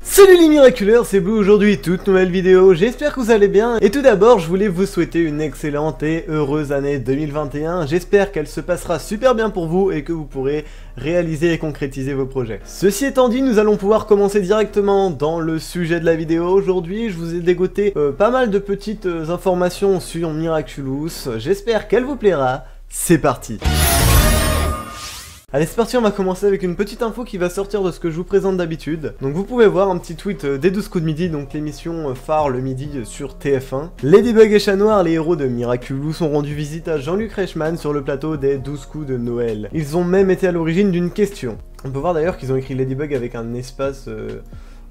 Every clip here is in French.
Salut les miraculeurs, c'est Blue aujourd'hui, toute nouvelle vidéo, j'espère que vous allez bien. Et tout d'abord, je voulais vous souhaiter une excellente et heureuse année 2021. J'espère qu'elle se passera super bien pour vous et que vous pourrez réaliser et concrétiser vos projets. Ceci étant dit, nous allons pouvoir commencer directement dans le sujet de la vidéo. Aujourd'hui, je vous ai dégoté pas mal de petites informations sur Miraculous. J'espère qu'elle vous plaira. C'est parti! Allez, c'est parti, on va commencer avec une petite info qui va sortir de ce que je vous présente d'habitude. Donc vous pouvez voir un petit tweet des 12 coups de midi, donc l'émission phare le midi sur TF1. Ladybug et Chat Noir, les héros de Miraculous, ont rendu visite à Jean-Luc Reichmann sur le plateau des 12 coups de Noël. Ils ont même été à l'origine d'une question. On peut voir d'ailleurs qu'ils ont écrit Ladybug avec un espace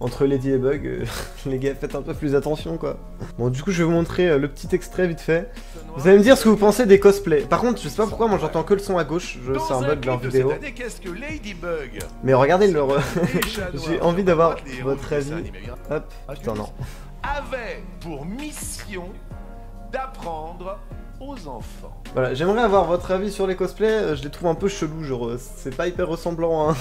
entre Lady et Bug. Les gars, faites un peu plus attention quoi. Bon, du coup je vais vous montrer le petit extrait vite fait. Vous allez me dire ce que vous pensez des cosplays. Par contre, je sais pas pourquoi, moi j'entends que le son à gauche, c'est un bug de leur vidéo. Mais regardez leur... J'ai envie d'avoir votre avis. Hop, putain non. Avait pour mission d'apprendre aux enfants. Voilà, j'aimerais avoir votre avis sur les cosplays, je les trouve un peu chelous, genre c'est pas hyper ressemblant hein.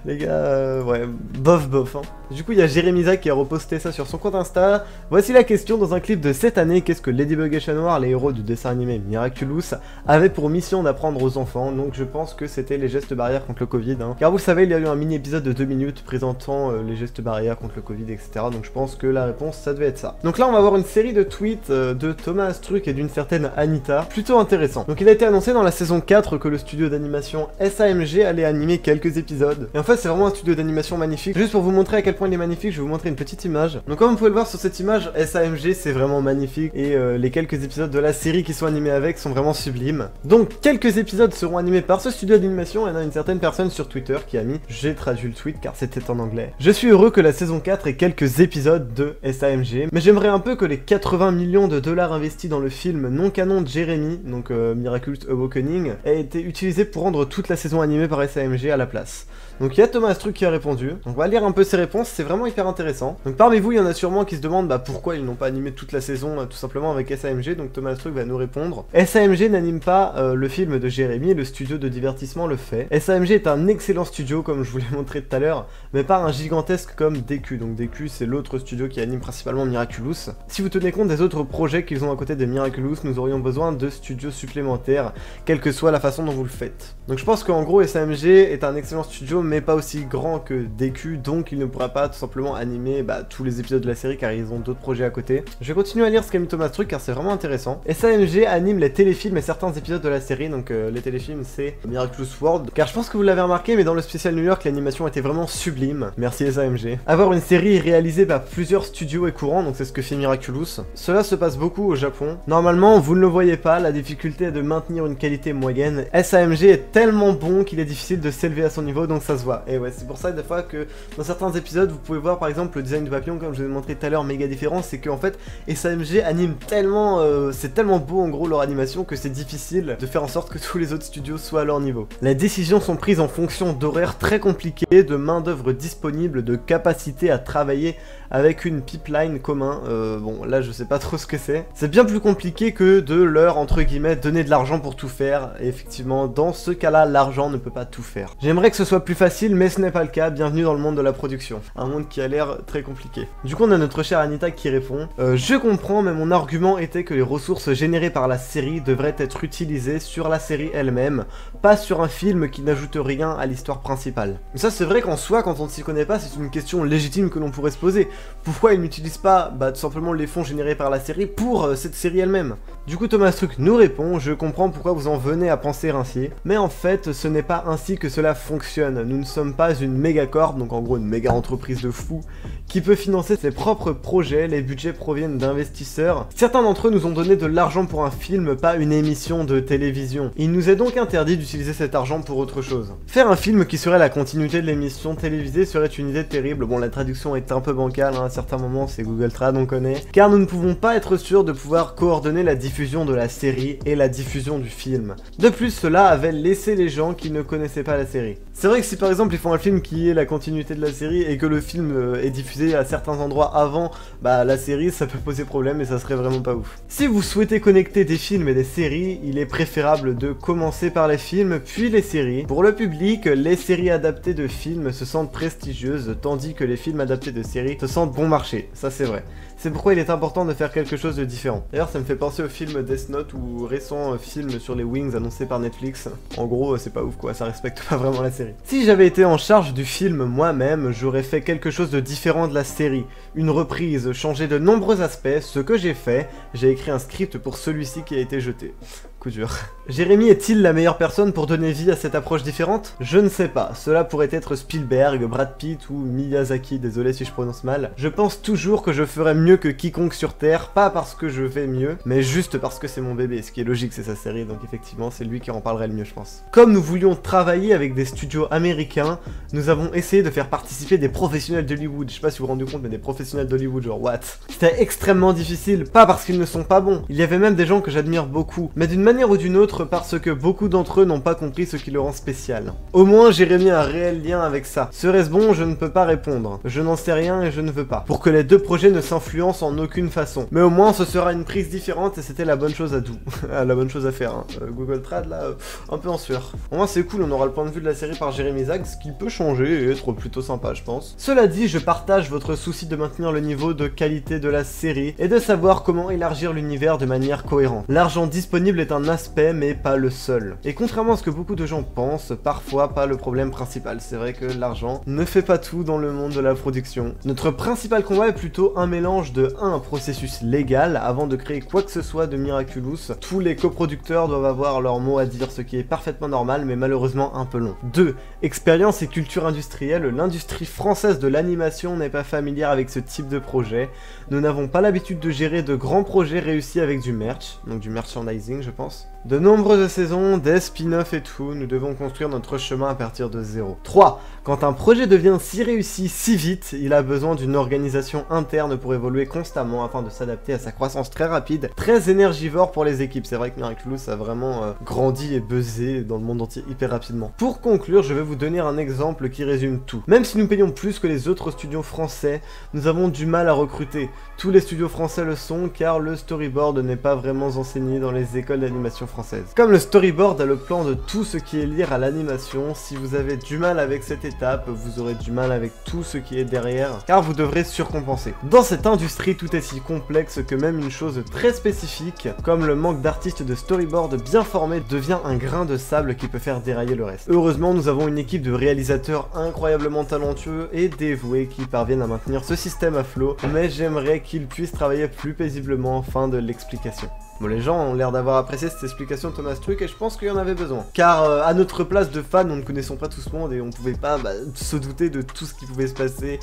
Les gars, ouais, bof hein. Du coup il y a Jérémy Zach qui a reposté ça sur son compte Insta. Voici la question: dans un clip de cette année, qu'est-ce que Ladybug et Chat Noir, les héros du dessin animé Miraculous, avaient pour mission d'apprendre aux enfants? Donc je pense que c'était les gestes barrières contre le Covid hein. Car vous le savez, il y a eu un mini épisode de 2 minutes présentant les gestes barrières contre le Covid, etc. Donc je pense que la réponse ça devait être ça. Donc là on va avoir une série de tweets de Thomas Astruc et d'une certaine Anita, plutôt intéressant. Donc il a été annoncé dans la saison 4 que le studio d'animation SAMG allait animer quelques épisodes. Et en fait c'est vraiment un studio d'animation magnifique. Juste pour vous montrer à quel point il est magnifique, je vais vous montrer une petite image. Donc comme vous pouvez le voir sur cette image, SAMG c'est vraiment magnifique. Et les quelques épisodes de la série qui sont animés avec sont vraiment sublimes. Donc quelques épisodes seront animés par ce studio d'animation. Il y en a une certaine personne sur Twitter qui a mis, j'ai traduit le tweet car c'était en anglais: je suis heureux que la saison 4 ait quelques épisodes de SAMG, mais j'aimerais un peu que les 80 millions de dollars investis dans le film non canon de Jérémy, donc Miraculous Awakening, a été utilisé pour rendre toute la saison animée par SAMG à la place. Donc il y a Thomas Astruc qui a répondu. Donc on va lire un peu ses réponses, c'est vraiment hyper intéressant. Donc parmi vous, il y en a sûrement qui se demandent pourquoi ils n'ont pas animé toute la saison tout simplement avec SAMG. Donc Thomas Astruc va nous répondre. SAMG n'anime pas le film de Jérémy, le studio de divertissement le fait. SAMG est un excellent studio comme je vous l'ai montré tout à l'heure, mais pas un gigantesque comme DQ. Donc DQ c'est l'autre studio qui anime principalement Miraculous. Si vous tenez compte des autres projets qu'ils ont à côté de Miraculous, nous aurions besoin de studios supplémentaires, quelle que soit la façon dont vous le faites. Donc je pense qu'en gros SAMG est un excellent studio, mais pas aussi grand que DQ, donc il ne pourra pas tout simplement animer tous les épisodes de la série car ils ont d'autres projets à côté. Je vais continuer à lire ce qu'a mis Thomas Truc car c'est vraiment intéressant. SAMG anime les téléfilms et certains épisodes de la série, donc les téléfilms c'est Miraculous World, car je pense que vous l'avez remarqué, mais dans le spécial New York l'animation était vraiment sublime. Merci SAMG. Avoir une série réalisée par plusieurs studios est courant, donc c'est ce que fait Miraculous. Cela se passe beaucoup au Japon. Normalement vous ne le voyez pas, la difficulté est de maintenir une qualité moyenne. SAMG est tellement bon qu'il est difficile de s'élever à son niveau, donc ça se voit. Et ouais, c'est pour ça des fois que dans certains épisodes vous pouvez voir par exemple le design du papillon, comme je vous ai montré tout à l'heure, méga différent, c'est qu'en fait SAMG anime tellement, c'est tellement beau en gros leur animation que c'est difficile de faire en sorte que tous les autres studios soient à leur niveau. Les décisions sont prises en fonction d'horaires très compliqués, de main d'œuvre disponible, de capacité à travailler avec une pipeline commun. Bon là je sais pas trop ce que c'est. C'est bien plus compliqué que de leur entre guillemets donner de l'argent pour tout faire, et effectivement dans ce cas là l'argent ne peut pas tout faire. J'aimerais que ce soit plus facile mais ce n'est pas le cas. Bienvenue dans le monde de la production, un monde qui a l'air très compliqué. Du coup on a notre chère Anita qui répond: je comprends, mais mon argument était que les ressources générées par la série devraient être utilisées sur la série elle-même, pas sur un film qui n'ajoute rien à l'histoire principale. Mais ça c'est vrai qu'en soi quand on ne s'y connaît pas c'est une question légitime que l'on pourrait se poser. Pourquoi ils n'utilisent pas tout simplement les fonds générés par la série pour cette série elle-même? Du coup Thomas Truc nous répond: je comprends pourquoi vous en venez à penser ainsi, mais en fait ce n'est pas ainsi que cela fonctionne. Nous ne sommes pas une méga corp, donc en gros une méga entreprise de fou, qui peut financer ses propres projets. Les budgets proviennent d'investisseurs. Certains d'entre eux nous ont donné de l'argent pour un film, pas une émission de télévision. Il nous est donc interdit d'utiliser cet argent pour autre chose. Faire un film qui serait la continuité de l'émission télévisée serait une idée terrible. Bon, la traduction est un peu bancale, hein, à certains moments c'est Google Trad, on connaît. Car nous ne pouvons pas être sûrs de pouvoir coordonner la diffusion diffusion de la série et la diffusion du film. De plus, cela avait laissé les gens qui ne connaissaient pas la série. C'est vrai que si par exemple ils font un film qui est la continuité de la série et que le film est diffusé à certains endroits avant la série, ça peut poser problème et ça serait vraiment pas ouf. Si vous souhaitez connecter des films et des séries, il est préférable de commencer par les films puis les séries. Pour le public, les séries adaptées de films se sentent prestigieuses tandis que les films adaptés de séries se sentent bon marché, ça c'est vrai. C'est pourquoi il est important de faire quelque chose de différent. D'ailleurs ça me fait penser au film Death Note ou récent film sur les Wings annoncé par Netflix. En gros c'est pas ouf quoi, ça respecte pas vraiment la série. Si j'avais été en charge du film moi-même, j'aurais fait quelque chose de différent de la série. Une reprise, changer de nombreux aspects, ce que j'ai fait, j'ai écrit un script pour celui-ci qui a été jeté. Coup dur. Jérémy est-il la meilleure personne pour donner vie à cette approche différente? Je ne sais pas, cela pourrait être Spielberg, Brad Pitt ou Miyazaki, désolé si je prononce mal. Je pense toujours que je ferais mieux que quiconque sur Terre, pas parce que je fais mieux, mais juste parce que c'est mon bébé, ce qui est logique, c'est sa série, donc effectivement c'est lui qui en parlerait le mieux je pense. Comme nous voulions travailler avec des studios américains, nous avons essayé de faire participer des professionnels d'Hollywood, je sais pas si vous vous rendez compte, mais des professionnels d'Hollywood, genre what? C'était extrêmement difficile, pas parce qu'ils ne sont pas bons, il y avait même des gens que j'admire beaucoup, mais d'une manière ou d'une autre parce que beaucoup d'entre eux n'ont pas compris ce qui le rend spécial. Au moins Jérémy a un réel lien avec ça. Serait-ce bon? Je ne peux pas répondre. Je n'en sais rien et je ne veux pas. Pour que les deux projets ne s'influencent en aucune façon. Mais au moins ce sera une prise différente et c'était la bonne chose à tout. La bonne chose à faire. Hein. Google Trad là, un peu en sueur. Au moins c'est cool, on aura le point de vue de la série par Jérémy Zag, ce qui peut changer et être plutôt sympa je pense. Cela dit, je partage votre souci de maintenir le niveau de qualité de la série et de savoir comment élargir l'univers de manière cohérente. L'argent disponible est un aspect mais pas le seul. Et contrairement à ce que beaucoup de gens pensent, parfois pas le problème principal. C'est vrai que l'argent ne fait pas tout dans le monde de la production. Notre principal combat est plutôt un mélange de un processus légal avant de créer quoi que ce soit de Miraculous. Tous les coproducteurs doivent avoir leur mot à dire, ce qui est parfaitement normal mais malheureusement un peu long. 2. Expérience et culture industrielle. L'industrie française de l'animation n'est pas familière avec ce type de projet. Nous n'avons pas l'habitude de gérer de grands projets réussis avec du merch, donc du merchandising je pense. De nombreuses saisons, des spin-offs et tout, nous devons construire notre chemin à partir de zéro. 3. Quand un projet devient si réussi si vite, il a besoin d'une organisation interne pour évoluer constamment afin de s'adapter à sa croissance très rapide, très énergivore pour les équipes. C'est vrai que Miraculous a vraiment grandi et buzzé dans le monde entier hyper rapidement. Pour conclure, je vais vous donner un exemple qui résume tout. Même si nous payons plus que les autres studios français, nous avons du mal à recruter. Tous les studios français le sont car le storyboard n'est pas vraiment enseigné dans les écoles d'animation françaises. Comme le storyboard a le plan de tout ce qui est lié à l'animation, si vous avez du mal avec cette étape, vous aurez du mal avec tout ce qui est derrière, car vous devrez surcompenser. Dans cette industrie, tout est si complexe que même une chose très spécifique, comme le manque d'artistes de storyboard bien formés, devient un grain de sable qui peut faire dérailler le reste. Heureusement, nous avons une équipe de réalisateurs incroyablement talentueux et dévoués qui parviennent à maintenir ce système à flot, mais j'aimerais qu'ils puissent travailler plus paisiblement. Fin de l'explication. Bon, les gens ont l'air d'avoir apprécié cette explication de Thomas Truc et je pense qu'il y en avait besoin. Car à notre place de fans, nous ne connaissons pas tout ce monde et on pouvait pas se douter de tout ce qui pouvait se passer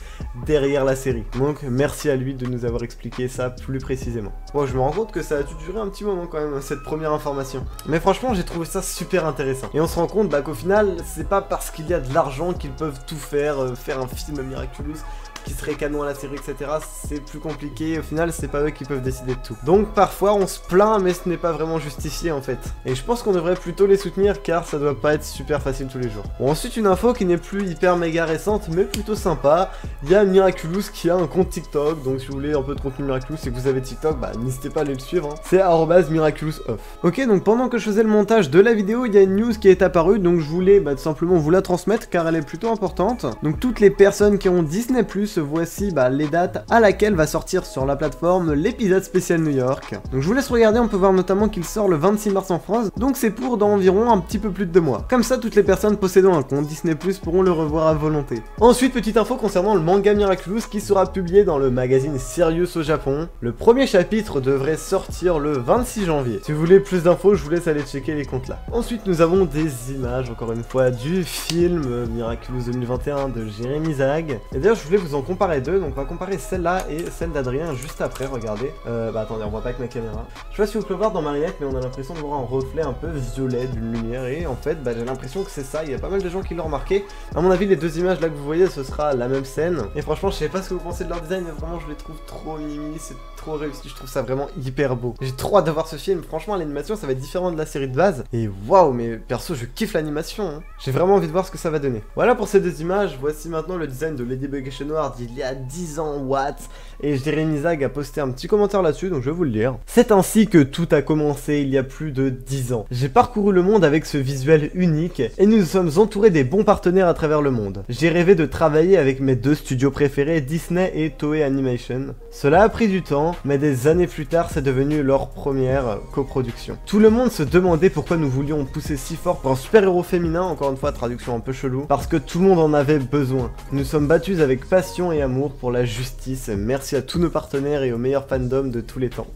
derrière la série. Donc merci à lui de nous avoir expliqué ça plus précisément. Bon, je me rends compte que ça a dû durer un petit moment quand même, cette première information. Mais franchement, j'ai trouvé ça super intéressant. Et on se rend compte qu'au final, c'est pas parce qu'il y a de l'argent qu'ils peuvent tout faire, faire un film Miraculous qui serait canon à la série, etc. C'est plus compliqué, au final c'est pas eux qui peuvent décider de tout. Donc parfois on se plaint mais ce n'est pas vraiment justifié en fait. Et je pense qu'on devrait plutôt les soutenir car ça doit pas être super facile tous les jours. Bon, ensuite une info qui n'est plus hyper méga récente mais plutôt sympa, il y a Miraculous qui a un compte TikTok, donc si vous voulez un peu de contenu Miraculous et que vous avez TikTok, n'hésitez pas à aller le suivre, hein. C'est @MiraculousOff. Ok, donc pendant que je faisais le montage de la vidéo, il y a une news qui est apparue, donc je voulais tout simplement vous la transmettre car elle est plutôt importante. Donc toutes les personnes qui ont Disney+, voici les dates à laquelle va sortir sur la plateforme l'épisode spécial New York. Donc je vous laisse regarder, on peut voir notamment qu'il sort le 26 mars en France, donc c'est pour dans environ un petit peu plus de 2 mois. Comme ça, toutes les personnes possédant un compte Disney+ pourront le revoir à volonté. Ensuite, petite info concernant le manga Miraculous qui sera publié dans le magazine Sirius au Japon. Le premier chapitre devrait sortir le 26 janvier. Si vous voulez plus d'infos, je vous laisse aller checker les comptes là. Ensuite, nous avons des images, encore une fois, du film Miraculous 2021 de Jérémy Zag. Et d'ailleurs, je voulais vous en en comparer deux, donc on va comparer celle-là et celle d'Adrien juste après, regardez. Bah attendez, on voit pas avec ma caméra. Je sais pas si vous pouvez voir dans Mariette, mais on a l'impression de voir un reflet un peu violet d'une lumière, et en fait, bah j'ai l'impression que c'est ça, il y a pas mal de gens qui l'ont remarqué. À mon avis, les deux images là que vous voyez, ce sera la même scène. Et franchement, je sais pas ce que vous pensez de leur design, mais vraiment, je les trouve trop mimi, c'est trop réussi, je trouve ça vraiment hyper beau. J'ai trop hâte de voir ce film, franchement, l'animation, ça va être différent de la série de base. Et waouh, mais perso, je kiffe l'animation, hein. J'ai vraiment envie de voir ce que ça va donner. Voilà pour ces deux images, voici maintenant le design de Ladybug et Chat Noir d'il y a 10 ans, what. Et Jérémy Zag a posté un petit commentaire là-dessus, donc je vais vous le lire. C'est ainsi que tout a commencé il y a plus de 10 ans. J'ai parcouru le monde avec ce visuel unique, et nous nous sommes entourés des bons partenaires à travers le monde. J'ai rêvé de travailler avec mes deux studios préférés, Disney et Toei Animation. Cela a pris du temps, mais des années plus tard, c'est devenu leur première coproduction. Tout le monde se demandait pourquoi nous voulions pousser si fort pour un super-héros féminin, encore une fois, traduction un peu chelou, parce que tout le monde en avait besoin. Nous sommes battus avec passion et amour pour la justice. Merci à tous nos partenaires et aux meilleurs fandoms de tous les temps.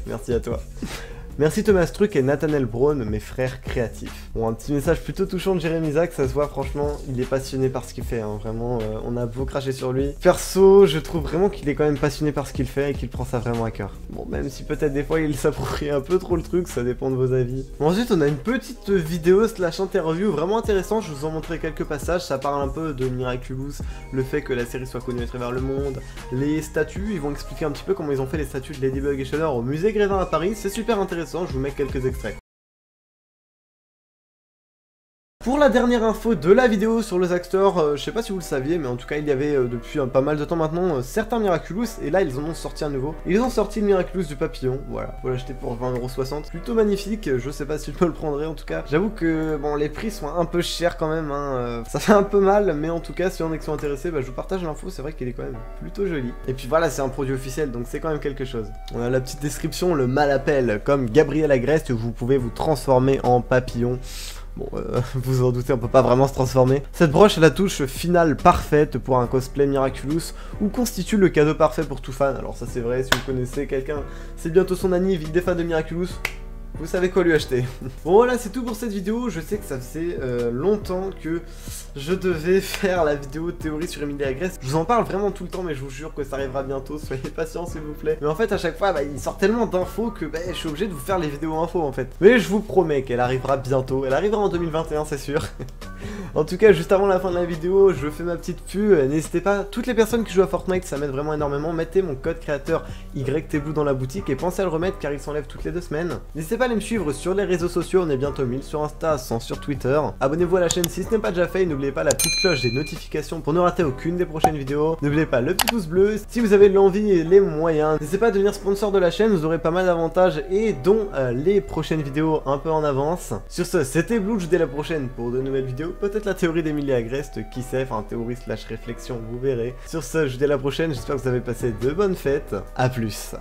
Merci à toi. Merci Thomas Truc et Nathaniel Brown, mes frères créatifs. Bon, un petit message plutôt touchant de Jérémy Zag, ça se voit franchement, il est passionné par ce qu'il fait, hein. Vraiment, on a beau cracher sur lui. Perso, je trouve vraiment qu'il est quand même passionné par ce qu'il fait et qu'il prend ça vraiment à cœur. Bon, même si peut-être des fois il s'approprie un peu trop le truc, ça dépend de vos avis. Bon, ensuite, on a une petite vidéo slash interview vraiment intéressante, je vous en montrerai quelques passages, ça parle un peu de Miraculous, le fait que la série soit connue à travers le monde, les statues, ils vont expliquer un petit peu comment ils ont fait les statues de Ladybug et Chat Noir au musée Grévin à Paris, c'est super intéressant. Je vous mets quelques extraits. Pour la dernière info de la vidéo sur le Zag Store, je sais pas si vous le saviez, mais en tout cas il y avait depuis pas mal de temps maintenant certains Miraculous, et là ils en ont sorti un nouveau. Ils ont sorti le Miraculous du papillon, voilà, faut l'acheter pour 20,60€, plutôt magnifique, je sais pas si je me le prendrai en tout cas. J'avoue que bon, les prix sont un peu chers quand même, hein, ça fait un peu mal, mais en tout cas si on est qui sont intéressés, bah, je vous partage l'info, c'est vrai qu'il est quand même plutôt joli. Et puis voilà, c'est un produit officiel, donc c'est quand même quelque chose. On a la petite description, le mal appelle, comme Gabriel Agreste, vous pouvez vous transformer en papillon. Bon, vous en doutez, on peut pas vraiment se transformer. Cette broche a la touche finale parfaite pour un cosplay Miraculous, ou constitue le cadeau parfait pour tout fan. Alors ça c'est vrai, si vous connaissez quelqu'un, c'est bientôt son anniv, il est fan de Miraculous, vous savez quoi lui acheter. Bon voilà, c'est tout pour cette vidéo. Je sais que ça faisait longtemps que je devais faire la vidéo théorie sur Emilia Agreste. Je vous en parle vraiment tout le temps, mais je vous jure que ça arrivera bientôt, soyez patients s'il vous plaît. Mais en fait à chaque fois, bah, il sort tellement d'infos que bah, je suis obligé de vous faire les vidéos infos en fait. Mais je vous promets qu'elle arrivera bientôt, elle arrivera en 2021 c'est sûr. En tout cas, juste avant la fin de la vidéo, je fais ma petite pub, n'hésitez pas, toutes les personnes qui jouent à Fortnite, ça m'aide vraiment énormément, mettez mon code créateur YTBlue dans la boutique et pensez à le remettre car il s'enlève toutes les 2 semaines. N'hésitez pas à aller me suivre sur les réseaux sociaux, on est bientôt 1000 sur Insta, 100 sur Twitter. Abonnez-vous à la chaîne si ce n'est pas déjà fait, et n'oubliez pas la petite cloche des notifications pour ne rater aucune des prochaines vidéos. N'oubliez pas le petit pouce bleu, si vous avez l'envie et les moyens, n'hésitez pas à devenir sponsor de la chaîne, vous aurez pas mal d'avantages et dont les prochaines vidéos un peu en avance. Sur ce, c'était Blue, dès la prochaine pour de nouvelles vidéos, peut-être la théorie d'Emilia Agreste, qui sait, enfin théorie slash réflexion, vous verrez. Sur ce, je vous dis à la prochaine, j'espère que vous avez passé de bonnes fêtes, à plus.